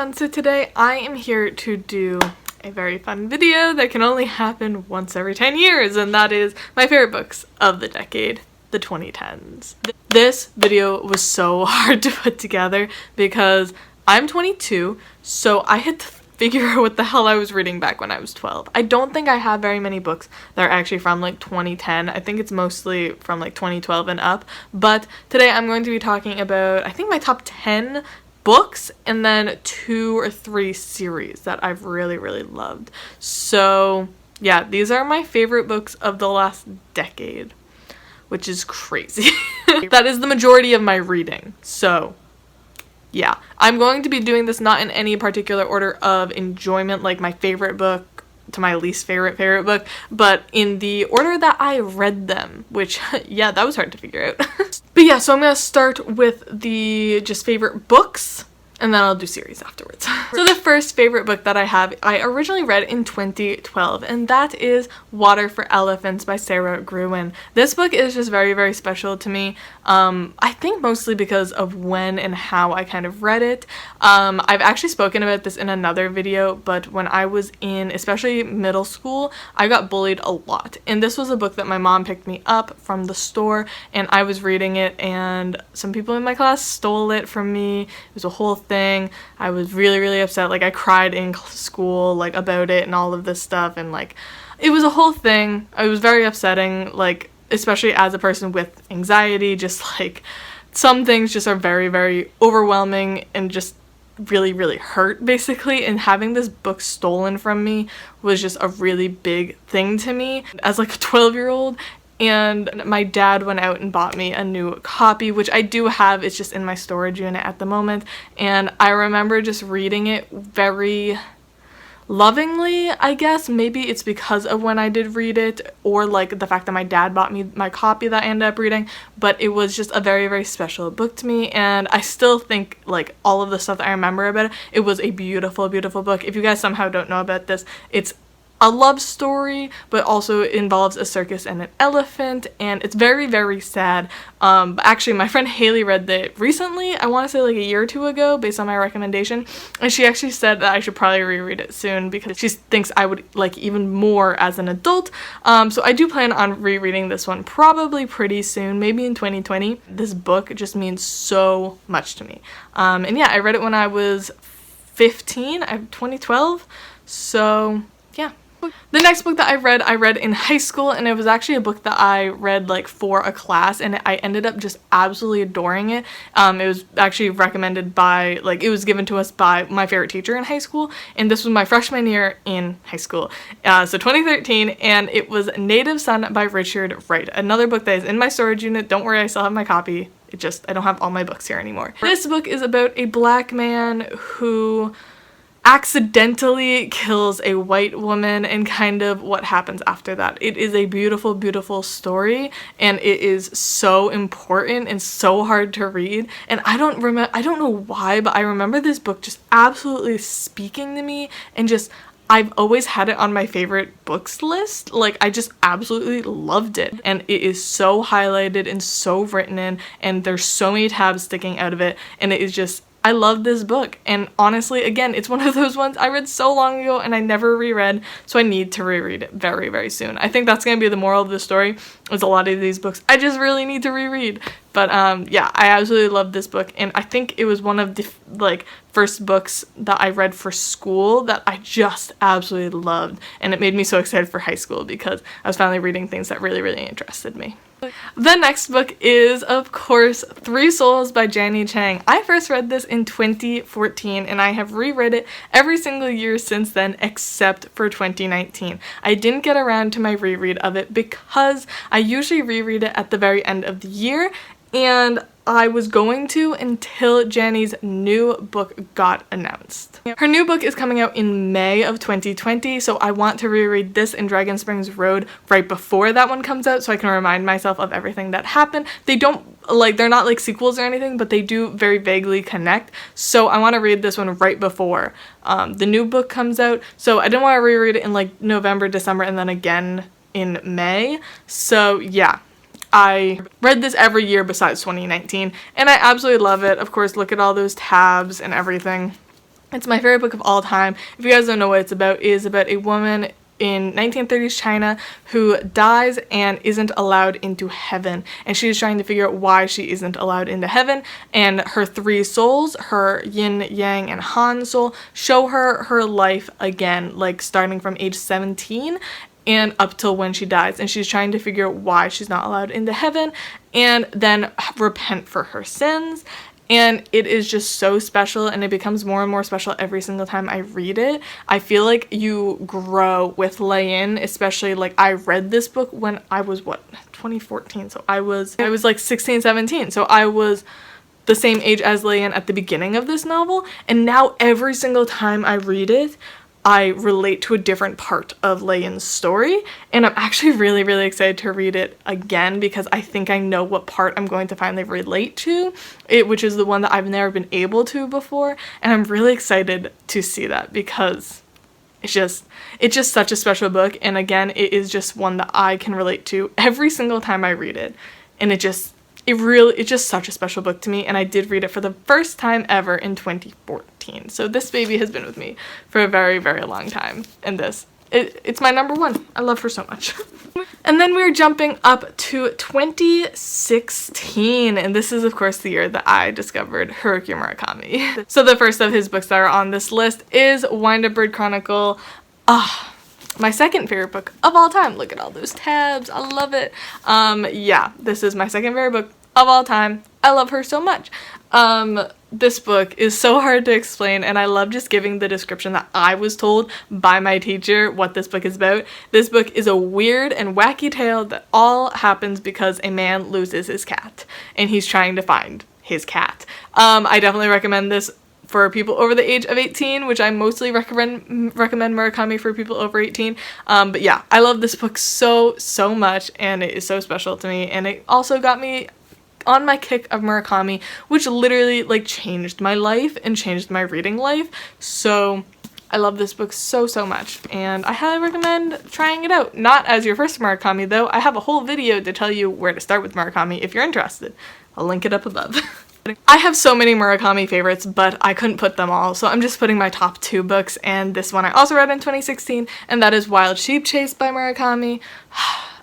everyone, so today I am here to do a very fun video that can only happen once every 10 years, and that is my favorite books of the decade, the 2010s. This video was so hard to put together because I'm 22, so I had to figure out what the hell I was reading back when I was 12. I don't think I have very many books that are actually from like 2010. I think it's mostly from like 2012 and up, but today I'm going to be talking about, I think, my top 10 books and then 2 or 3 series that I've really loved. So yeah, these are my favorite books of the last decade, which is crazy. That is the majority of my reading. So yeah, I'm going to be doing this not in any particular order of enjoyment, like my favorite book to my least favorite book, but in the order that I read them, which yeah, that was hard to figure out. But yeah, so I'm gonna start with the just favorite books, and then I'll do series afterwards. So the first favorite book that I have, I originally read in 2012, and that is Water for Elephants by Sarah Gruen. This book is just very special to me. I think mostly because of when and how I kind of read it. I've actually spoken about this in another video, but when I was in especially middle school, I got bullied a lot. And this was a book that my mom picked me up from the store, and I was reading it, and some people in my class stole it from me. It was a whole thing. I was really upset. Like, I cried in school like about it and all of this stuff, and like it was a whole thing. It was very upsetting, like especially as a person with anxiety. Just like some things just are very overwhelming and just really hurt basically, and having this book stolen from me was just a really big thing to me as like a 12-year-old. And my dad went out and bought me a new copy, which I do have. It's just in my storage unit at the moment. And I remember just reading it very lovingly, I guess. Maybe it's because of when I did read it, or like the fact that my dad bought me my copy that I ended up reading. But it was just a very special book to me, and I still think like all of the stuff that I remember about it, it was a beautiful book. If you guys somehow don't know about this, it's a love story, but also involves a circus and an elephant, and it's very sad. But actually, my friend Haley read it recently, I want to say like a year or 2 ago, based on my recommendation, and she actually said that I should probably reread it soon because she thinks I would like even more as an adult. So I do plan on rereading this one probably pretty soon, maybe in 2020. This book just means so much to me. And yeah, I read it when I was 15, 2012, so yeah. The next book that I read in high school, and it was actually a book that I read like for a class, and I ended up just absolutely adoring it. It was actually recommended by, like, it was given to us by my favorite teacher in high school, and this was my freshman year in high school, so 2013, and it was Native Son by Richard Wright, another book that is in my storage unit. Don't worry, I still have my copy. It just, I don't have all my books here anymore. This book is about a black man who accidentally kills a white woman and kind of what happens after that. It is a beautiful story, and it is so important and so hard to read. And I don't know why, but I remember this book just absolutely speaking to me, and just I've always had it on my favorite books list. Like, I just absolutely loved it, and it is so highlighted and so written in, and there's so many tabs sticking out of it, and it is just, I love this book. And honestly, again, it's one of those ones I read so long ago and I never reread, so I need to reread it very soon. I think that's gonna be the moral of the story, is a lot of these books I just really need to reread. But yeah, I absolutely love this book, and I think it was one of the like first books that I read for school that I just absolutely loved, and it made me so excited for high school because I was finally reading things that really interested me. The next book is, of course, Three Souls by Jenny Chang. I first read this in 2014, and I have reread it every single year since then except for 2019. I didn't get around to my reread of it because I usually reread it at the very end of the year, and I was going to until Jenny's new book got announced. Her new book is coming out in May of 2020, so I want to reread this and Dragon Springs Road right before that one comes out so I can remind myself of everything that happened. They don't, like, they're not like sequels or anything, but they do very vaguely connect, so I want to read this one right before the new book comes out. So I didn't want to reread it in like November, December, and then again in May. So yeah, I read this every year besides 2019, and I absolutely love it. Of course, look at all those tabs and everything. It's my favorite book of all time. If you guys don't know what it is about a woman in 1930s China who dies and isn't allowed into heaven, and she's trying to figure out why she isn't allowed into heaven, and her three souls, her yin, yang, and han soul, show her her life again, like starting from age 17 and up till when she dies, and she's trying to figure out why she's not allowed into heaven and then repent for her sins. And it is just so special, and it becomes more and more special every single time I read it. I feel like you grow with Lei-yin, especially like I read this book when I was 2014, so I was like 16, 17, so I was the same age as Lei-yin at the beginning of this novel, and now every single time I read it, I relate to a different part of Lei-yin's story, and I'm actually really, really excited to read it again because I think I know what part I'm going to finally relate to, which is the one that I've never been able to before, and I'm really excited to see that because it's just such a special book, and again, it is just one that I can relate to every single time I read it, and it's just such a special book to me, and I did read it for the first time ever in 2014. So this baby has been with me for a very, very long time, and it's my number one. I love her so much. And then we're jumping up to 2016, and this is of course the year that I discovered Haruki Murakami. So the first of his books that are on this list is Wind Up Bird Chronicle. My second favorite book of all time. Look at all those tabs. I love it. Yeah, this is my second favorite book of all time. I love her so much. This book is so hard to explain, and I love just giving the description that I was told by my teacher what this book is about. This book is a weird and wacky tale that all happens because a man loses his cat, and he's trying to find his cat. I definitely recommend this for people over the age of 18, which I mostly recommend Murakami for people over 18. But yeah, I love this book so much, and it is so special to me, and it also got me on my kick of Murakami, which literally like changed my life and changed my reading life. So I love this book so much, and I highly recommend trying it out. Not as your first Murakami though. I have a whole video to tell you where to start with Murakami if you're interested. I'll link it up above. I have so many Murakami favorites, but I couldn't put them all, so I'm just putting my top 2 books, and this one I also read in 2016, and that is Wild Sheep Chase by Murakami.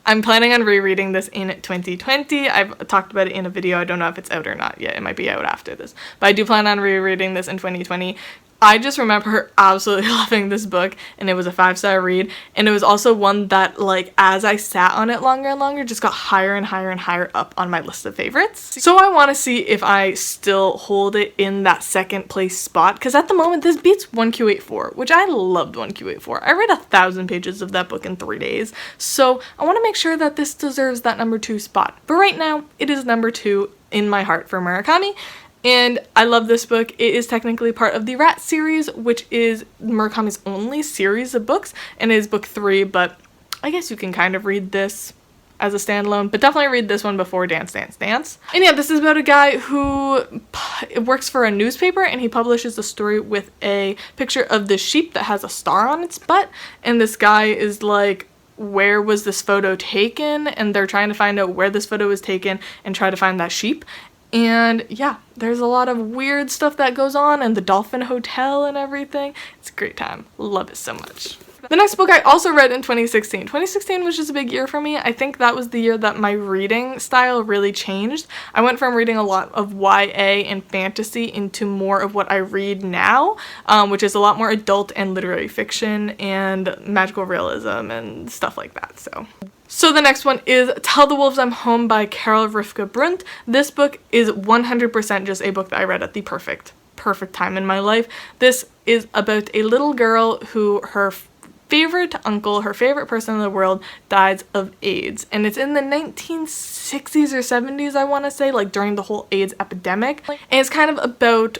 I'm planning on rereading this in 2020. I've talked about it in a video. I don't know if it's out or not yet. It might be out after this, but I do plan on rereading this in 2020. I just remember absolutely loving this book, and it was a 5-star read, and it was also one that, like, as I sat on it longer and longer, just got higher and higher and higher up on my list of favorites. So I want to see if I still hold it in that second place spot, because at the moment this beats 1Q84, which I loved 1Q84. I read 1,000 pages of that book in 3 days, so I want to make sure that this deserves that number 2 spot. But right now, it is number 2 in my heart for Murakami. And I love this book. It is technically part of the Rat series, which is Murakami's only series of books, and is book 3, but I guess you can kind of read this as a standalone, but definitely read this one before Dance Dance Dance. And yeah, this is about a guy who works for a newspaper, and he publishes a story with a picture of this sheep that has a star on its butt, and this guy is like, where was this photo taken? And they're trying to find out where this photo was taken and try to find that sheep. And yeah, there's a lot of weird stuff that goes on, and the Dolphin Hotel and everything. It's a great time. Love it so much. The next book I also read in 2016. 2016 was just a big year for me. I think that was the year that my reading style really changed. I went from reading a lot of YA and fantasy into more of what I read now, which is a lot more adult and literary fiction and magical realism and stuff like that. So the next one is Tell the Wolves I'm Home by Carol Rivka Brunt. This book is 100% just a book that I read at the perfect time in my life. This is about a little girl who her favorite uncle, her favorite person in the world, dies of AIDS. And it's in the 1960s or 70s, I want to say, like during the whole AIDS epidemic. And it's kind of about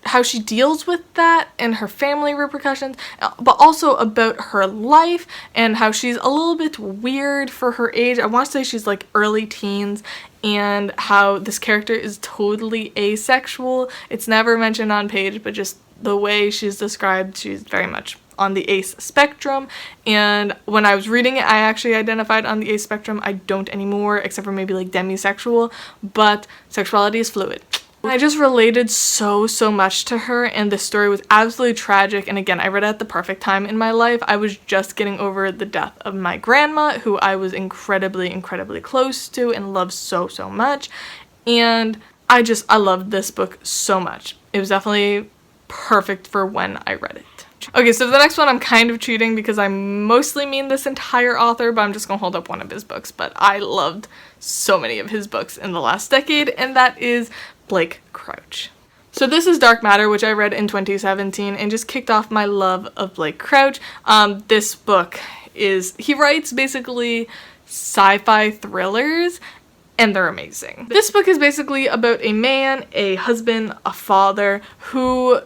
how she deals with that and her family repercussions, but also about her life and how she's a little bit weird for her age. I want to say she's like early teens, and how this character is totally asexual. It's never mentioned on page, but just the way she's described, she's very much on the ace spectrum. And when I was reading it, I actually identified on the ace spectrum. I don't anymore, except for maybe like demisexual, but sexuality is fluid. I just related so much to her, and this story was absolutely tragic. And again, I read it at the perfect time in my life. I was just getting over the death of my grandma, who I was incredibly close to and loved so much. And I loved this book so much. It was definitely perfect for when I read it. Okay, so the next one I'm kind of cheating because I mostly mean this entire author, but I'm just gonna hold up one of his books. But I loved so many of his books in the last decade, and that is Blake Crouch. So this is Dark Matter, which I read in 2017 and just kicked off my love of Blake Crouch. This book he writes basically sci-fi thrillers, and they're amazing. This book is basically about a man, a husband, a father who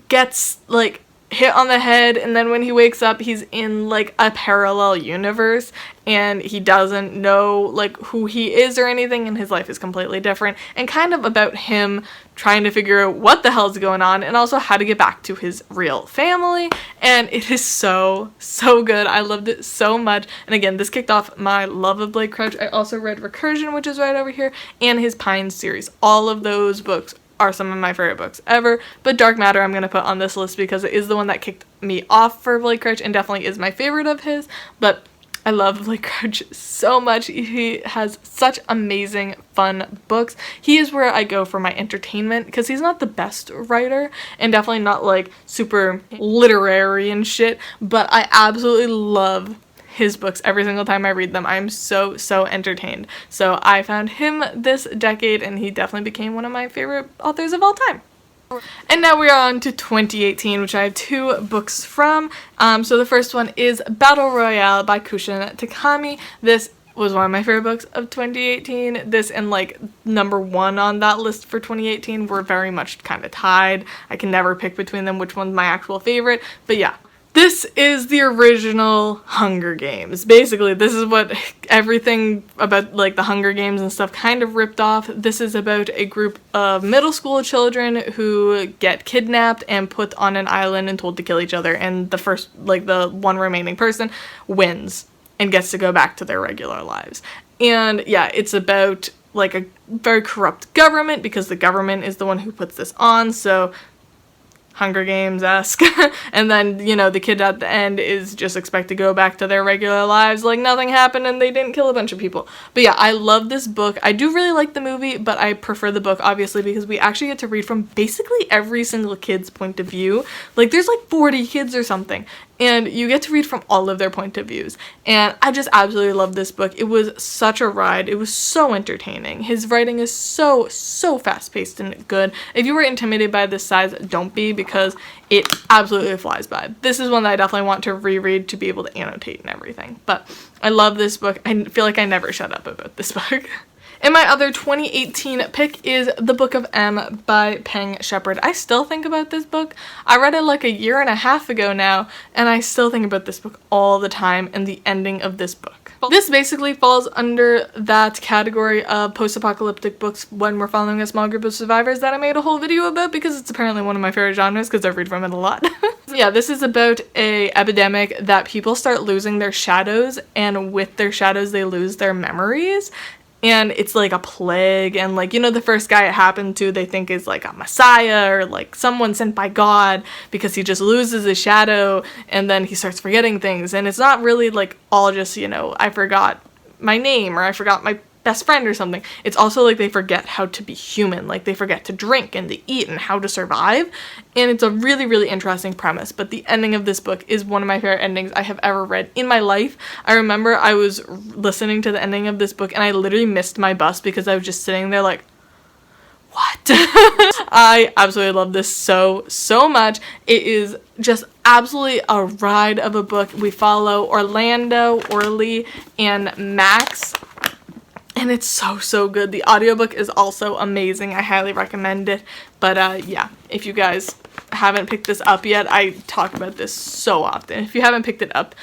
gets like hit on the head, and then when he wakes up he's in like a parallel universe and he doesn't know like who he is or anything, and his life is completely different, and kind of about him trying to figure out what the hell's going on and also how to get back to his real family. And it is so good. I loved it so much. And again, this kicked off my love of Blake Crouch. I also read Recursion, which is right over here, and his Pine series. All of those books are some of my favorite books ever, but Dark Matter I'm going to put on this list because it is the one that kicked me off for Blake Crouch and definitely is my favorite of his. But I love Blake Crouch so much. He has such amazing, fun books. He is where I go for my entertainment because he's not the best writer and definitely not like super literary and shit, but I absolutely love his books every single time I read them. I'm so entertained. So I found him this decade, and he definitely became one of my favorite authors of all time. And now we are on to 2018, which I have two books from. So the first one is Battle Royale by Kushin Takami. This was one of my favorite books of 2018. This and like number one on that list for 2018 were very much kind of tied. I can never pick between them which one's my actual favorite, but yeah. This is the original Hunger Games. Basically, this is what everything about like the Hunger Games and stuff kind of ripped off. This is about a group of middle school children who get kidnapped and put on an island and told to kill each other, and the one remaining person wins and gets to go back to their regular lives. And yeah, it's about like a very corrupt government because the government is the one who puts this on, so Hunger Games-esque. And then, you know, the kid at the end is just expected to go back to their regular lives like nothing happened and they didn't kill a bunch of people. But yeah, I love this book. I do really like the movie, but I prefer the book obviously because we actually get to read from basically every single kid's point of view. Like there's like 40 kids or something, and you get to read from all of their point of views. And I just absolutely love this book. It was such a ride. It was so entertaining. His writing is so fast-paced and good. If you were intimidated by this size, don't be, because it absolutely flies by. This is one that I definitely want to reread to be able to annotate and everything. But I love this book. I feel like I never shut up about this book. And my other 2018 pick is The Book of M by Peng Shepherd. I still think about this book. I read it like a year and a half ago now, and I still think about this book all the time and the ending of this book. This basically falls under that category of post-apocalyptic books when we're following a small group of survivors that I made a whole video about because it's apparently one of my favorite genres because I read from it a lot. Yeah, this is about a epidemic that people start losing their shadows, and with their shadows they lose their memories. And it's like a plague, and like, you know, the first guy it happened to they think is like a messiah or like someone sent by God because he just loses his shadow and then he starts forgetting things. And it's not really like all just, you know, I forgot my name or I forgot my best friend or something. It's also like they forget how to be human, like they forget to drink and to eat and how to survive. And it's a really interesting premise, but the ending of this book is one of my favorite endings I have ever read in my life. I remember I was listening to the ending of this book and I literally missed my bus because I was just sitting there like, what? I absolutely love this so much. It is just absolutely a ride of a book. We follow Orlando, Orly, and Max. And it's so good. The audiobook is also amazing. I highly recommend it. But yeah, if you guys haven't picked this up yet, I talk about this so often. If you haven't picked it up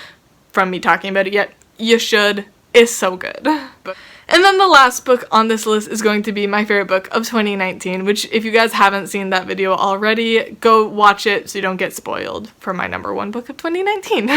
from me talking about it yet, you should. It's so good. And then the last book on this list is going to be my favorite book of 2019, which if you guys haven't seen that video already, go watch it so you don't get spoiled for my number one book of 2019.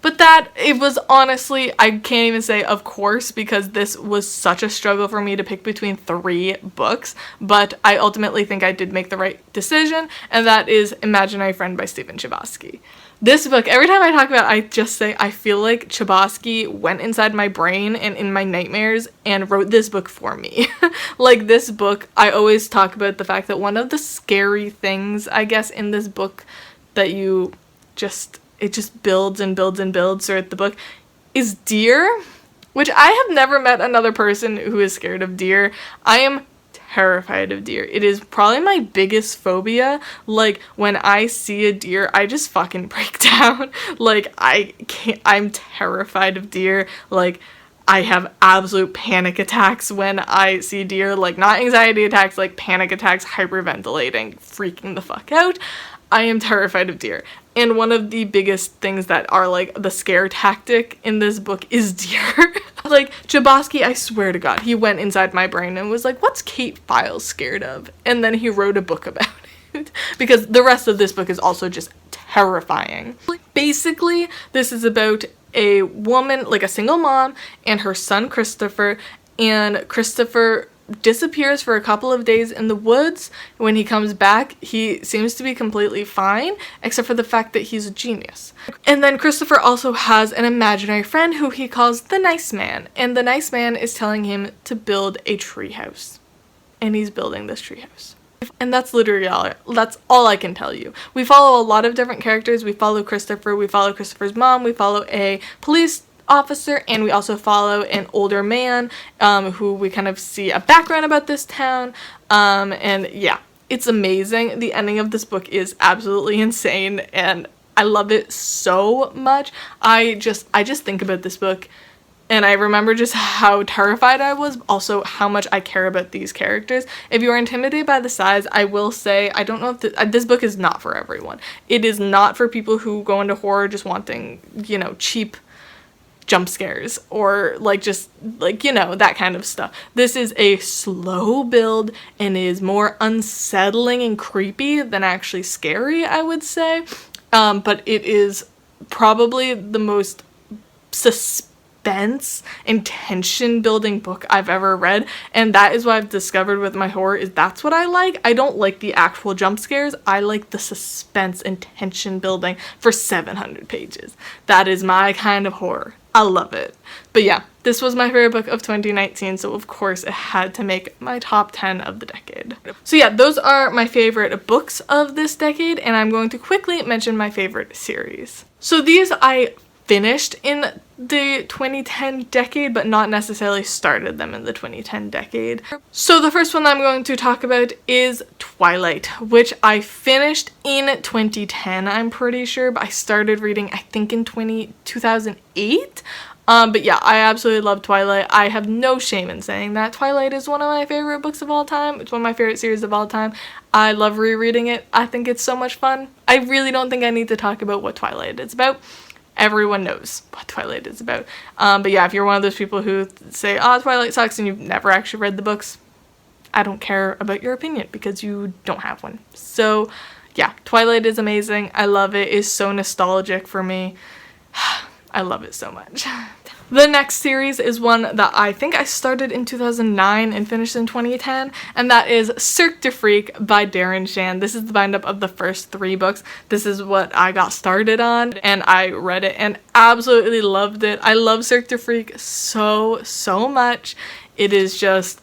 But it was honestly, I can't even say of course, because this was such a struggle for me to pick between 3 books, but I ultimately think I did make the right decision, and that is Imaginary Friend by Stephen Chbosky. This book, every time I talk about it, I just say I feel like Chbosky went inside my brain and in my nightmares and wrote this book for me. Like, this book, I always talk about the fact that one of the scary things, I guess, in this book that it just builds and builds and builds throughout the book is deer, which I have never met another person who is scared of deer. I am terrified of deer. It is probably my biggest phobia. Like, when I see a deer, I just fucking break down. Like, I'm terrified of deer. Like, I have absolute panic attacks when I see deer. Like, not anxiety attacks, like panic attacks, hyperventilating, freaking the fuck out. I am terrified of deer. And one of the biggest things that are like the scare tactic in this book is deer. Like, Chbosky, I swear to God, he went inside my brain and was like, what's Kate Files scared of? And then he wrote a book about it. Because the rest of this book is also just terrifying. Basically, this is about a woman, like a single mom, and her son Christopher. And Christopher disappears for a couple of days in the woods. When he comes back, he seems to be completely fine, except for the fact that he's a genius. And then Christopher also has an imaginary friend who he calls the Nice Man, and the Nice Man is telling him to build a treehouse. And he's building this treehouse. And that's literally that's all I can tell you. We follow a lot of different characters. We follow Christopher, we follow Christopher's mom, we follow a police officer, and we also follow an older man who we kind of see a background about this town, and yeah, it's amazing. The ending of this book is absolutely insane, and I love it so much. I just think about this book and I remember just how terrified I was, also how much I care about these characters. If you are intimidated by the size, I will say, I don't know if this book is not for everyone. It is not for people who go into horror just wanting, you know, cheap jump scares or that kind of stuff. This is a slow build and is more unsettling and creepy than actually scary, I would say. But it is probably the most suspense and tension building book I've ever read, and that is what I've discovered with my horror, is that's what I like. I don't like the actual jump scares. I like the suspense and tension building for 700 pages. That is my kind of horror. I love it. But yeah, this was my favorite book of 2019, so of course it had to make my top 10 of the decade. So yeah, those are my favorite books of this decade, and I'm going to quickly mention my favorite series. So these I finished in the 2010 decade, but not necessarily started them in the 2010 decade. So the first one I'm going to talk about is Twilight, which I finished in 2010, I'm pretty sure, but I started reading, I think, in 2008. But yeah, I absolutely love Twilight. I have no shame in saying that. Twilight is one of my favorite books of all time. It's one of my favorite series of all time. I love rereading it. I think it's so much fun. I really don't think I need to talk about what Twilight is about. Everyone knows what Twilight is about. But yeah, if you're one of those people who say, oh, Twilight sucks, and you've never actually read the books, I don't care about your opinion because you don't have one. So yeah, Twilight is amazing. I love it. It's so nostalgic for me. I love it so much. The next series is one that I think I started in 2009 and finished in 2010, and that is Cirque de Freak by Darren Shan. This is the bind-up of the first 3 books. This is what I got started on, and I read it and absolutely loved it. I love Cirque de Freak so much. It is just...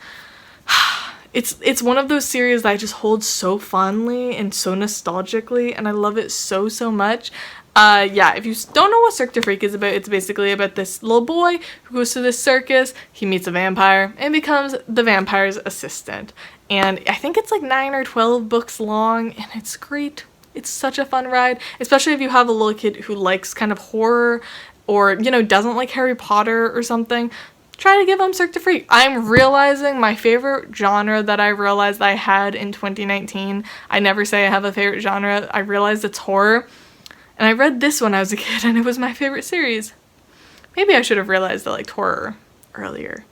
It's one of those series that I just hold so fondly and so nostalgically, and I love it so much. Yeah, if you don't know what Cirque de Freak is about, it's basically about this little boy who goes to this circus, he meets a vampire, and becomes the vampire's assistant. And I think it's like 9 or 12 books long, and it's great. It's such a fun ride, especially if you have a little kid who likes kind of horror or, you know, doesn't like Harry Potter or something. Try to give them Cirque de Freak. I'm realizing my favorite genre that I realized I had in 2019. I never say I have a favorite genre. I realized it's horror. And I read this when I was a kid, and it was my favorite series. Maybe I should have realized I liked horror earlier.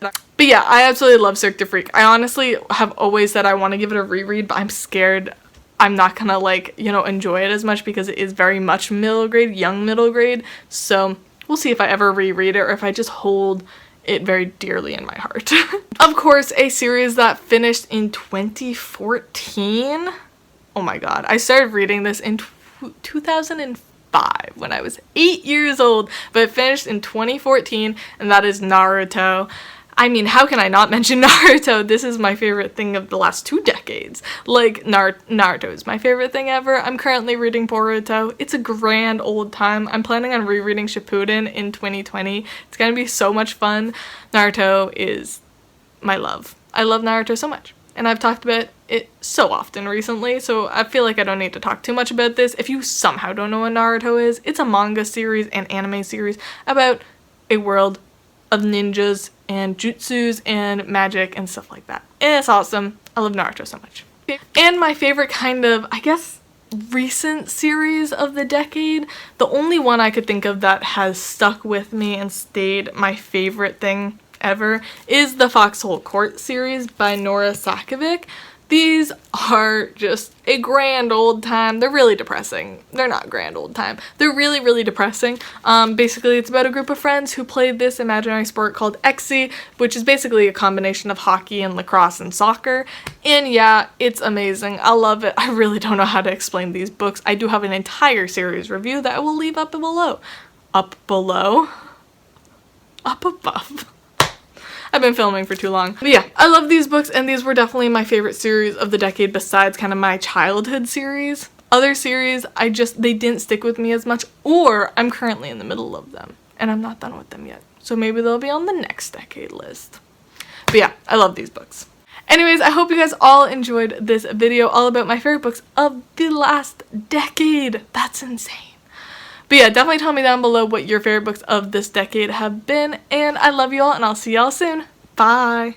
But yeah, I absolutely love Cirque de Freak. I honestly have always said I want to give it a reread, but I'm scared I'm not gonna like, you know, enjoy it as much because it is very much middle grade, young middle grade. So we'll see if I ever reread it or if I just hold it very dearly in my heart. Of course, a series that finished in 2014. Oh my god, I started reading this in 2005 when I was 8 years old, but it finished in 2014, and that is Naruto. I mean, how can I not mention Naruto? This is my favorite thing of the last 2 decades. Like, Naruto is my favorite thing ever. I'm currently reading Boruto. It's a grand old time. I'm planning on rereading Shippuden in 2020. It's gonna be so much fun. Naruto is my love. I love Naruto so much. And I've talked about it so often recently, so I feel like I don't need to talk too much about this. If you somehow don't know what Naruto is, it's a manga series and anime series about a world of ninjas and jutsus and magic and stuff like that. And it's awesome. I love Naruto so much. And my favorite kind of, I guess, recent series of the decade, the only one I could think of that has stuck with me and stayed my favorite thing ever is the Foxhole Quart series by Nora Sakovic. These are just a grand old time. They're really depressing. They're not grand old time. They're really, really depressing. Basically, it's about a group of friends who play this imaginary sport called Xe, which is basically a combination of hockey and lacrosse and soccer. And yeah, it's amazing. I love it. I really don't know how to explain these books. I do have an entire series review that I will leave up below. Up below? Up above. I've been filming for too long. But yeah, I love these books, and these were definitely my favorite series of the decade besides kind of my childhood series. Other series, they didn't stick with me as much, or I'm currently in the middle of them, and I'm not done with them yet. So maybe they'll be on the next decade list. But yeah, I love these books. Anyways, I hope you guys all enjoyed this video all about my favorite books of the last decade. That's insane. But yeah, definitely tell me down below what your favorite books of this decade have been, and I love you all, and I'll see y'all soon. Bye!